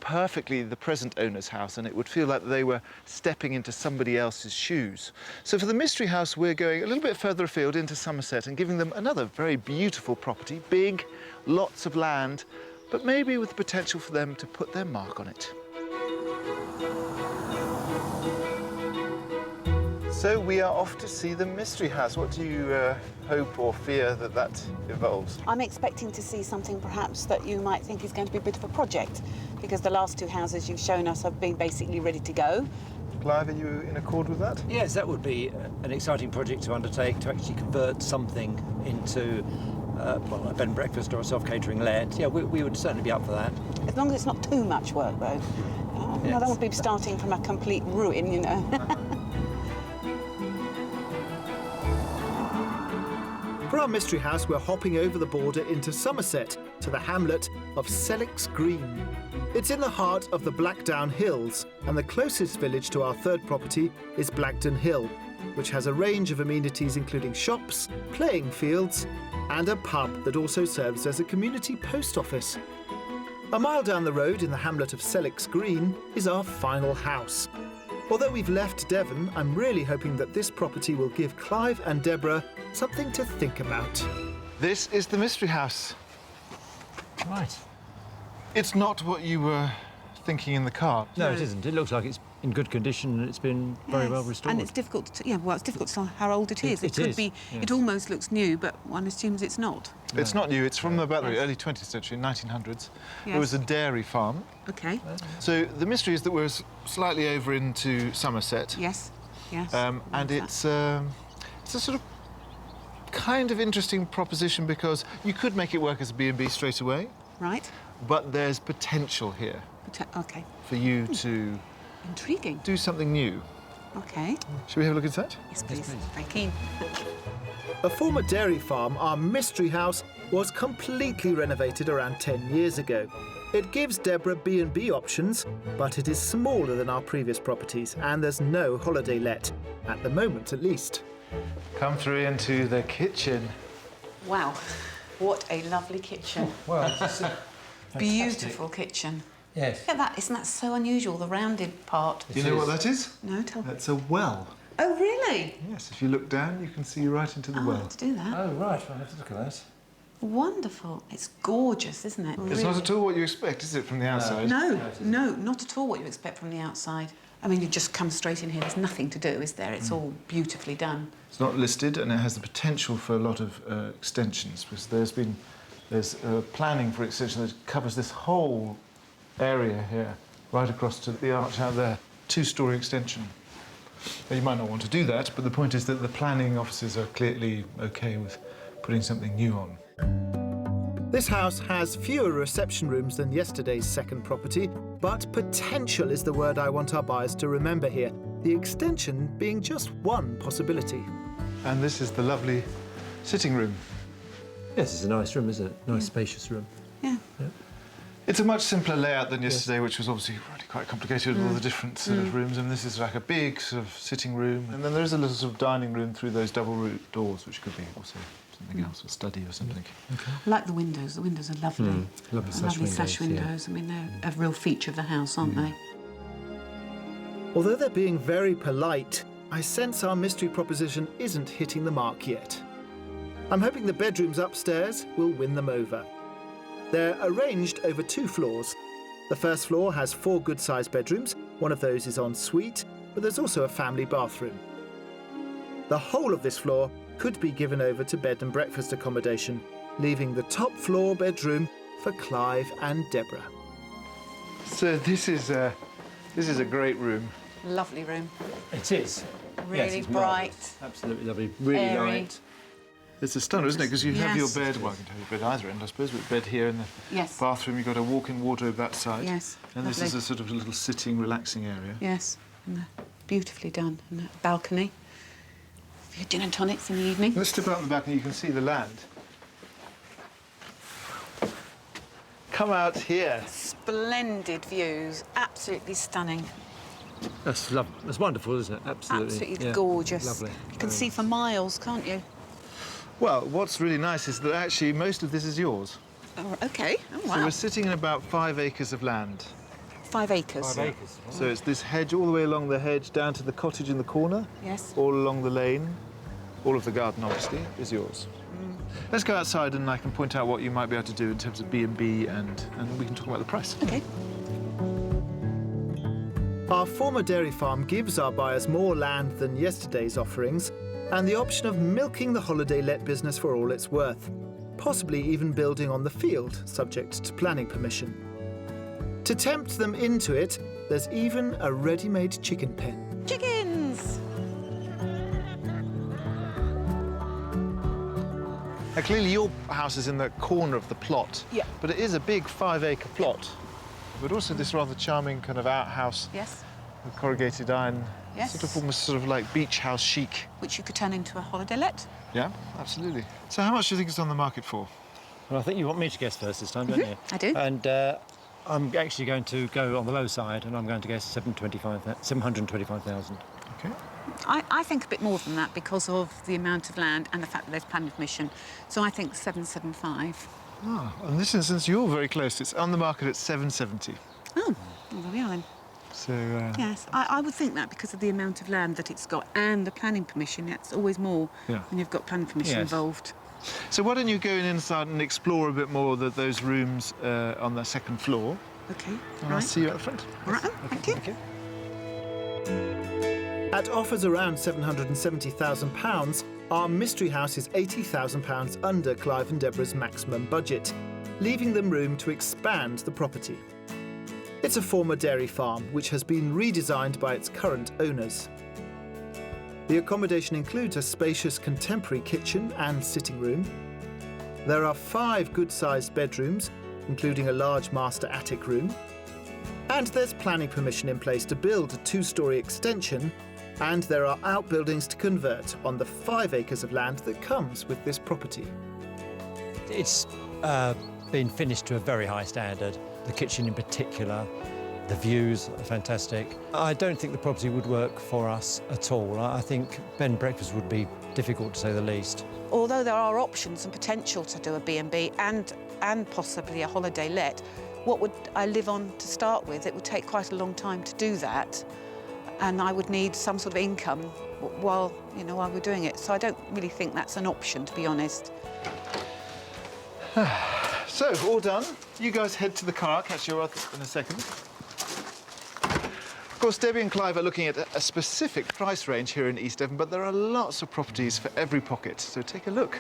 perfectly the present owner's house, and it would feel like they were stepping into somebody else's shoes. So for the mystery house, we're going a little bit further afield into Somerset and giving them another very beautiful property, big, lots of land, but maybe with the potential for them to put their mark on it. So we are off to see the mystery house. What do you hope or fear that involves? I'm expecting to see something perhaps that you might think is going to be a bit of a project, because the last two houses you've shown us have been basically ready to go. Clive, are you in accord with that? Yes, that would be an exciting project to undertake, to actually convert something into well, a bed and breakfast or a self-catering let. Yeah, we would certainly be up for that. As long as it's not too much work, though. Yes. I don't want to be starting from a complete ruin, you know. For our mystery house, we're hopping over the border into Somerset, to the hamlet of Selix Green. It's in the heart of the Blackdown Hills, and the closest village to our third property is Blackdown Hill, which has a range of amenities including shops, playing fields, and a pub that also serves as a community post office. A mile down the road in the hamlet of Selix Green is our final house. Although we've left Devon, I'm really hoping that this property will give Clive and Deborah something to think about. This is the mystery house. Right. It's not what you were thinking in the car. No, it isn't. It looks like it's in good condition and it's been very well restored. And it's difficult to, well, it's difficult to tell how old it is. It could be, yes. It almost looks new, but one assumes it's not. No. It's not new. It's from about the early 20th century, 1900s. Yes. It was a dairy farm. OK. So the mystery is that we're slightly over into Somerset. Yes, yes. And it's a sort of kind of interesting proposition because you could make it work as a B&B straight away. Right. But there's potential here. OK. For you to... Intriguing. Do something new. OK. Shall we have a look inside? Yes, please. Yes, please. Very keen. A former dairy farm, our mystery house was completely renovated around 10 years ago. It gives Deborah B&B options, but it is smaller than our previous properties, and there's no holiday let, at the moment at least. Come through into the kitchen. Wow, what a lovely kitchen. Well, it's Beautiful kitchen. Yes. Look at that, isn't that so unusual, the rounded part? Do you know what that is? No, tell me. That's a well. Oh, really? Yes, if you look down, you can see right into the well. Let's do that. Oh, right. I'll have to look at that. Wonderful. It's gorgeous, isn't it? It's not at all what you expect, is it, from the outside? No, no, not at all what you expect from the outside. I mean, you just come straight in here. There's nothing to do, is there? It's all beautifully done. It's not listed, and it has the potential for a lot of extensions, because there's planning for extension that covers this whole area here, right across to the arch out there. Two-storey extension. Now, you might not want to do that, but the point is that the planning officers are clearly OK with putting something new on. This house has fewer reception rooms than yesterday's second property, but potential is the word I want our buyers to remember here, the extension being just one possibility. And this is the lovely sitting room. Yes, it's a nice room, isn't it? Nice, spacious room. Yeah. It's a much simpler layout than yesterday, which was obviously really quite complicated with all the different sort of rooms. And this is like a big sort of sitting room. And then there's a little sort of dining room through those double root doors, which could be also something else, a study or something. Okay. I like the windows. The windows are lovely. Lovely sash windows. I mean, they're a real feature of the house, aren't they? Although they're being very polite, I sense our mystery proposition isn't hitting the mark yet. I'm hoping the bedrooms upstairs will win them over. They're arranged over 2 floors. The first floor has 4 good-sized bedrooms. One of those is en suite, but there's also a family bathroom. The whole of this floor could be given over to bed and breakfast accommodation, leaving the top floor bedroom for Clive and Deborah. So this is a great room. Lovely room. It is. Really it's bright. marvellous. Absolutely lovely. Really airy. light. It's a stunner, isn't it? Because you have your Yes. bed, well, I can tell you bed either end, I suppose, but bed here in the Yes. bathroom. You've got a walk-in wardrobe that side. Yes. And this is a sort of little sitting, relaxing area. Yes. And they're beautifully done. And a balcony. For your gin and tonics in the evening. Let's step out on the balcony. You can see the land. Come out here. Splendid views. Absolutely stunning. That's lovely. That's wonderful, isn't it? Absolutely. Absolutely Yeah. gorgeous. Lovely. You can see for miles, can't you? Well, what's really nice is that actually most of this is yours. Oh, OK. Oh, So wow. we're sitting in about 5 acres of land. 5 acres. 5 acres. So it's this hedge all the way along the hedge down to the cottage in the corner. Yes. All along the lane. All of the garden, obviously, is yours. Let's go outside and I can point out what you might be able to do in terms of B&B and we can talk about the price. Okay. Our former dairy farm gives our buyers more land than yesterday's offerings and the option of milking the holiday let business for all it's worth, possibly even building on the field, subject to planning permission. To tempt them into it, there's even a ready-made chicken pen. Chickens! Now, clearly your house is in the corner of the plot, Yeah. but it is a big 5-acre plot, but also this rather charming kind of outhouse Yes. with corrugated iron, Yes. almost sort of like beach house chic. Which you could turn into a holiday let. Yeah, absolutely. So how much do you think it's on the market for? Well, I think you want me to guess first this time, don't you? I do. And I'm actually going to go on the low side, and I'm going to guess 725,000. Okay. I think a bit more than that because of the amount of land and the fact that there's planning permission. So I think 775. Ah, in this instance, you're very close. It's on the market at 770. Oh, well, there we are then. So, Yes, I would think that because of the amount of land that it's got and the planning permission, it's always more Yeah. when you've got planning permission Yes. involved. so why don't you go inside and explore a bit more those rooms on the second floor, Okay, and I'll right. see you at the front. All right, then, thank you. Okay. At offers around £770,000, our mystery house is £80,000 under Clive and Deborah's maximum budget, leaving them room to expand the property. It's a former dairy farm which has been redesigned by its current owners. The accommodation includes a spacious contemporary kitchen and sitting room. There are 5 good-sized bedrooms, including a large master attic room. And there's planning permission in place to build a 2-storey extension, and there are outbuildings to convert on the 5 acres of land that comes with this property. It's been finished to a very high standard. The kitchen in particular, the views are fantastic. I don't think the property would work for us at all. I think bed and breakfast would be difficult to say the least. Although there are options and potential to do a B&B and possibly a holiday let, what would I live on to start with? It would take quite a long time to do that, and I would need some sort of income while we're doing it. So I don't really think that's an option, to be honest. So, all done. You guys head to the car. I'll catch you up in a second. Of course, Debbie and Clive are looking at a specific price range here in East Devon, but there are lots of properties for every pocket, so take a look.